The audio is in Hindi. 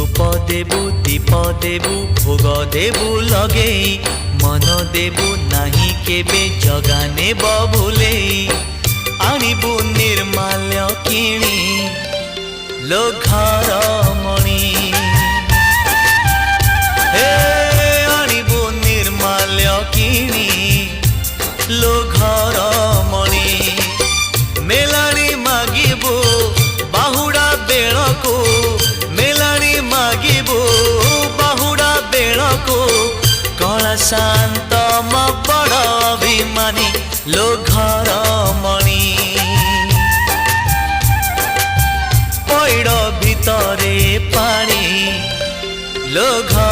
धूप देबु दीप देबु भोग देबु लगे मन देबु नाही केबे जगा नेब भूले आनिबु निर्माल्य किणी लो घर मणि हे आनिबु निर्माल्य किणी लो घर मणि मेलाणी मागिबु बाहुड़ा बेलको मेलाणी मागिबु बाहुड़ा बेलको कला शांत म बड़ अभिमानी लो घर मणि पैड़ भितरे पानी लो घर